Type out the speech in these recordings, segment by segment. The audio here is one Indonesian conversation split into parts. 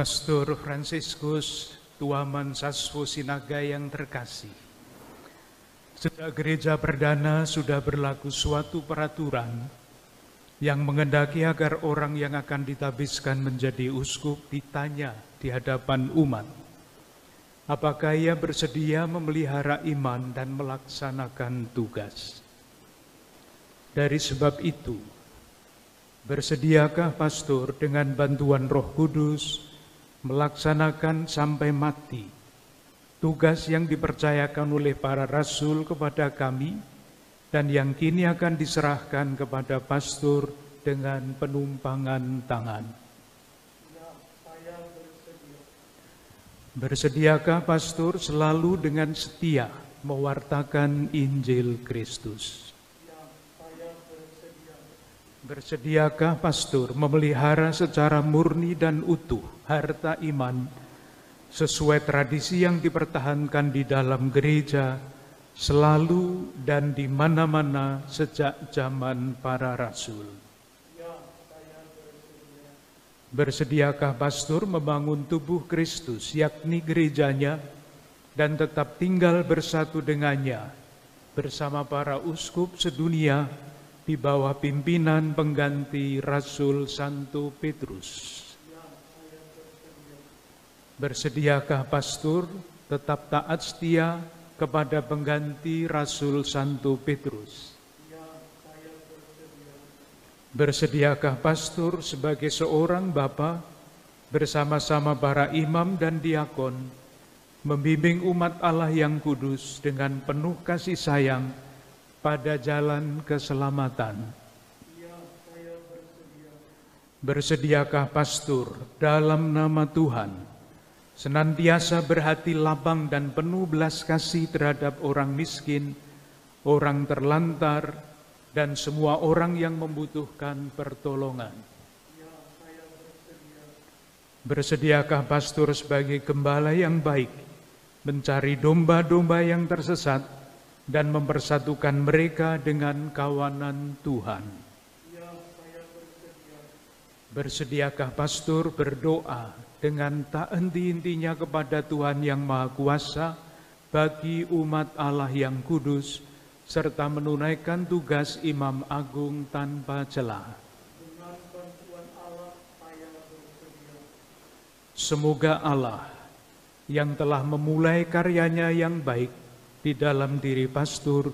Pastor Fransiskus Tuaman Sasvo Sinaga yang terkasih, sejak gereja perdana sudah berlaku suatu peraturan yang mengendaki agar orang yang akan ditabiskan menjadi uskup ditanya di hadapan umat, apakah ia bersedia memelihara iman dan melaksanakan tugas. Dari sebab itu, bersediakah pastor dengan bantuan Roh Kudus melaksanakan sampai mati tugas yang dipercayakan oleh para rasul kepada kami dan yang kini akan diserahkan kepada pastor dengan penumpangan tangan? Bersediakah pastor selalu dengan setia mewartakan Injil Kristus? Bersediakah pastor memelihara secara murni dan utuh harta iman sesuai tradisi yang dipertahankan di dalam gereja selalu dan di mana-mana sejak zaman para rasul? Bersediakah pastor membangun tubuh Kristus, yakni gerejanya, dan tetap tinggal bersatu dengannya bersama para uskup sedunia di bawah pimpinan pengganti Rasul Santo Petrus? Bersediakah pastor tetap taat setia kepada pengganti Rasul Santo Petrus? Bersediakah pastor sebagai seorang bapa bersama-sama para imam dan diakon membimbing umat Allah yang kudus dengan penuh kasih sayang pada jalan keselamatan? Bersediakah pastor dalam nama Tuhan senantiasa berhati lapang dan penuh belas kasih terhadap orang miskin, orang terlantar, dan semua orang yang membutuhkan pertolongan? Bersediakah pastor sebagai gembala yang baik mencari domba-domba yang tersesat dan mempersatukan mereka dengan kawanan Tuhan? Bersediakah pastor berdoa dengan tak henti-hentinya kepada Tuhan yang Maha Kuasa bagi umat Allah yang kudus, serta menunaikan tugas imam agung tanpa celah? Semoga Allah yang telah memulai karyanya yang baik di dalam diri pastor,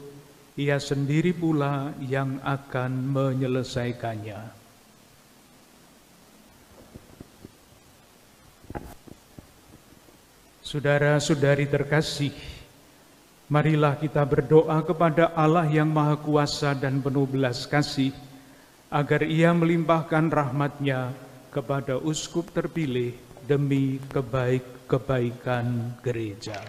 ia sendiri pula yang akan menyelesaikannya. Saudara-saudari terkasih, marilah kita berdoa kepada Allah yang Maha Kuasa dan penuh belas kasih, agar Ia melimpahkan rahmat-Nya kepada uskup terpilih demi kebaikan gereja.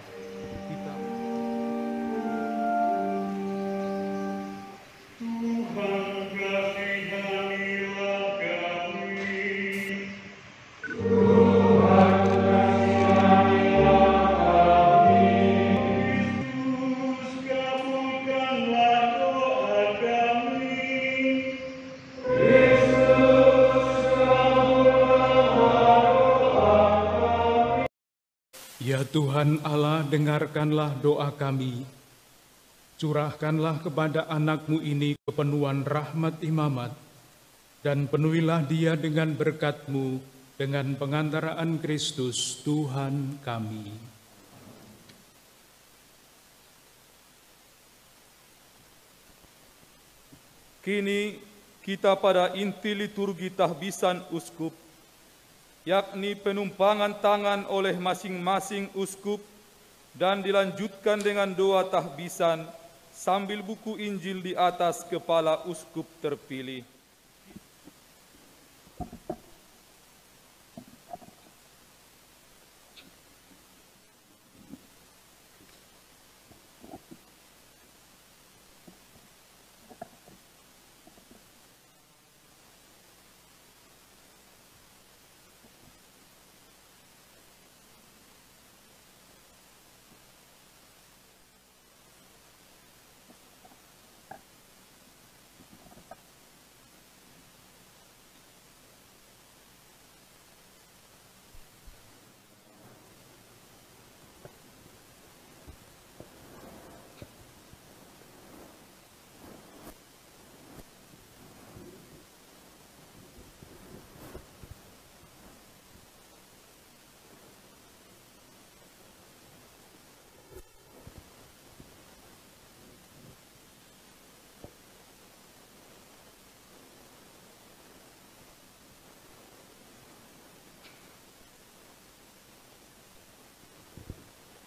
Ya Tuhan Allah, dengarkanlah doa kami. Curahkanlah kepada anak-Mu ini kepenuhan rahmat imamat, dan penuhilah dia dengan berkat-Mu, dengan pengantaraan Kristus Tuhan kami. Kini kita pada inti liturgi tahbisan uskup, yakni penumpangan tangan oleh masing-masing uskup dan dilanjutkan dengan doa tahbisan sambil buku Injil di atas kepala uskup terpilih.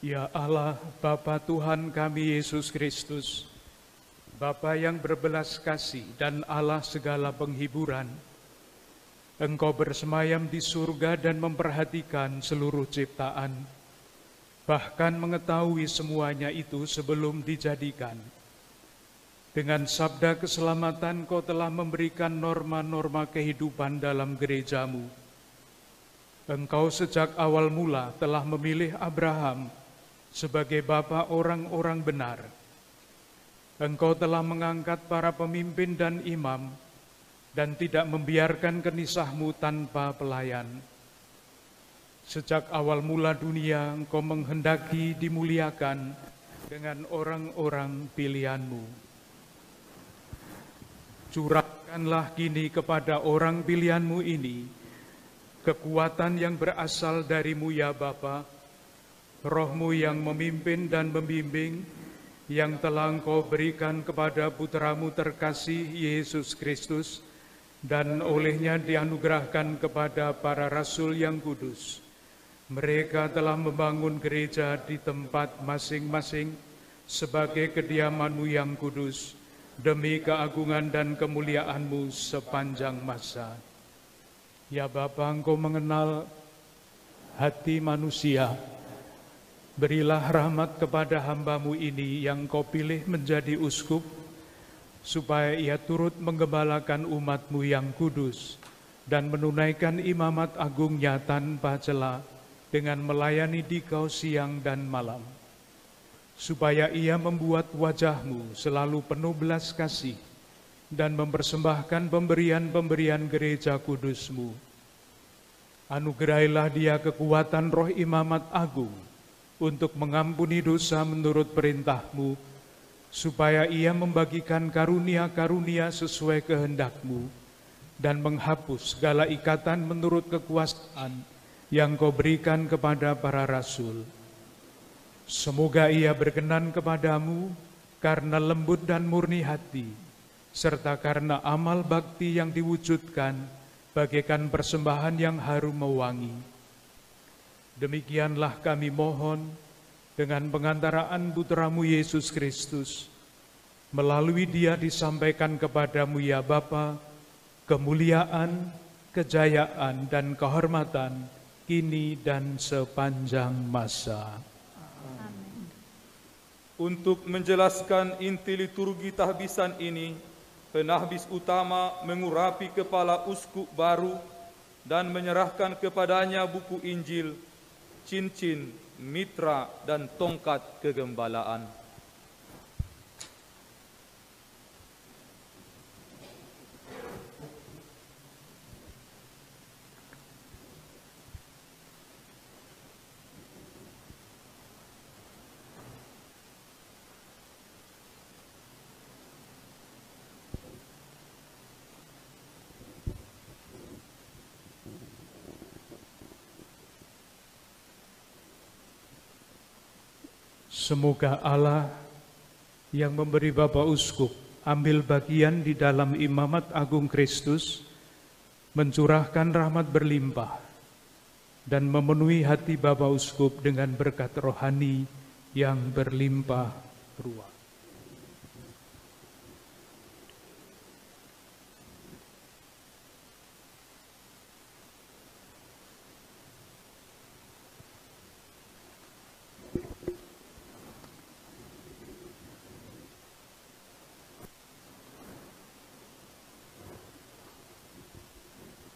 Ya Allah, Bapa Tuhan kami Yesus Kristus, Bapa yang berbelas kasih dan Allah segala penghiburan, Engkau bersemayam di surga dan memperhatikan seluruh ciptaan, bahkan mengetahui semuanya itu sebelum dijadikan. Dengan sabda keselamatan Kau telah memberikan norma-norma kehidupan dalam gerejamu. Engkau sejak awal mula telah memilih Abraham sebagai bapa orang-orang benar. Engkau telah mengangkat para pemimpin dan imam, dan tidak membiarkan kenisah-Mu tanpa pelayan. Sejak awal mula dunia, Engkau menghendaki dimuliakan dengan orang-orang pilihan-Mu. Curahkanlah kini kepada orang pilihan-Mu ini kekuatan yang berasal dari-Mu ya Bapa, Roh-Mu yang memimpin dan membimbing, yang telah Engkau berikan kepada Putra-Mu terkasih Yesus Kristus, dan olehnya dianugerahkan kepada para rasul yang kudus. Mereka telah membangun gereja di tempat masing-masing sebagai kediaman-Mu yang kudus, demi keagungan dan kemuliaan-Mu sepanjang masa. Ya Bapa, Engkau mengenal hati manusia. Berilah rahmat kepada hamba-Mu ini yang Kau pilih menjadi uskup, supaya ia turut menggembalakan umat-Mu yang kudus dan menunaikan imamat agungnya tanpa cela dengan melayani Dikau siang dan malam. Supaya ia membuat wajah-Mu selalu penuh belas kasih dan mempersembahkan pemberian-pemberian gereja kudus-Mu. Anugerailah dia kekuatan roh imamat agung untuk mengampuni dosa menurut perintah-Mu, supaya ia membagikan karunia-karunia sesuai kehendak-Mu dan menghapus segala ikatan menurut kekuasaan yang Kau berikan kepada para rasul. Semoga ia berkenan kepadamu karena lembut dan murni hati, serta karena amal bakti yang diwujudkan bagaikan persembahan yang harum mewangi. Demikianlah kami mohon dengan pengantaraan Putra-Mu Yesus Kristus. Melalui Dia disampaikan kepada-Mu ya Bapa, kemuliaan, kejayaan, dan kehormatan kini dan sepanjang masa. Amin. Untuk menjelaskan inti liturgi tahbisan ini, penahbis utama mengurapi kepala uskup baru dan menyerahkan kepadanya buku Injil, cincin, mitra, dan tongkat kegembalaan. Semoga Allah yang memberi Bapak Uskup ambil bagian di dalam imamat agung Kristus, mencurahkan rahmat berlimpah, dan memenuhi hati Bapak Uskup dengan berkat rohani yang berlimpah ruah.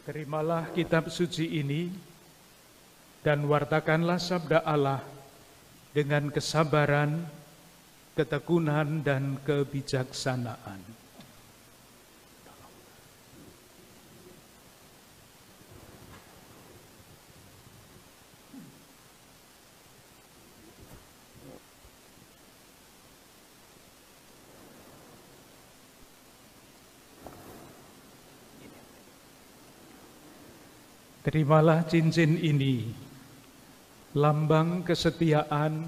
Terimalah kitab suci ini dan wartakanlah sabda Allah dengan kesabaran, ketekunan, dan kebijaksanaan. Terimalah cincin ini, lambang kesetiaan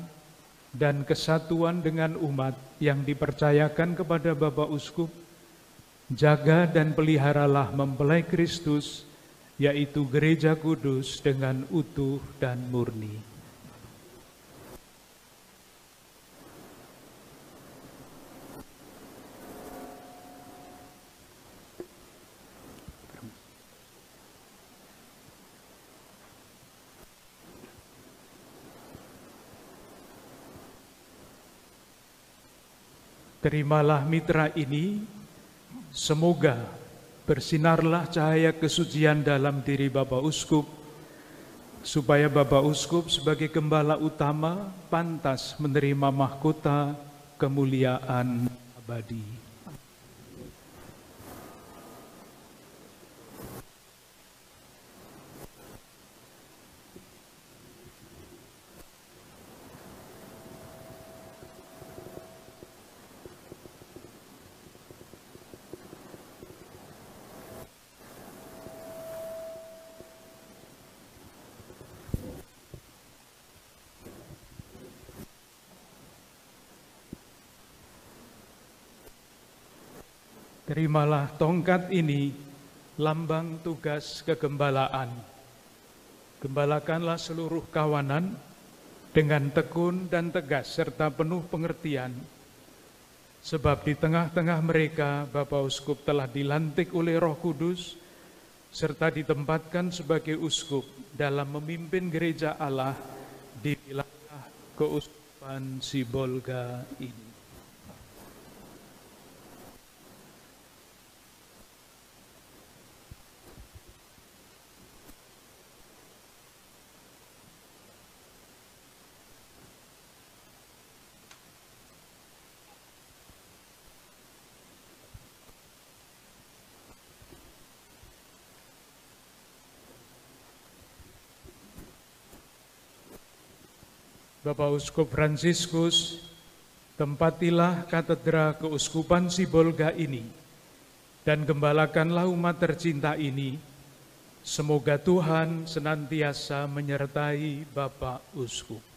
dan kesatuan dengan umat yang dipercayakan kepada Bapak Uskup. Jaga dan peliharalah mempelai Kristus, yaitu gereja kudus dengan utuh dan murni. Terimalah mitra ini, semoga bersinarlah cahaya kesucian dalam diri Bapak Uskup, supaya Bapak Uskup sebagai gembala utama pantas menerima mahkota kemuliaan abadi. Terimalah tongkat ini, lambang tugas kegembalaan. Gembalakanlah seluruh kawanan dengan tekun dan tegas serta penuh pengertian. Sebab di tengah-tengah mereka Bapak Uskup telah dilantik oleh Roh Kudus serta ditempatkan sebagai uskup dalam memimpin gereja Allah di wilayah Keuskupan Sibolga ini. Bapak Uskup Fransiskus, tempatilah katedra Keuskupan Sibolga ini dan gembalakanlah umat tercinta ini. Semoga Tuhan senantiasa menyertai Bapak Uskup.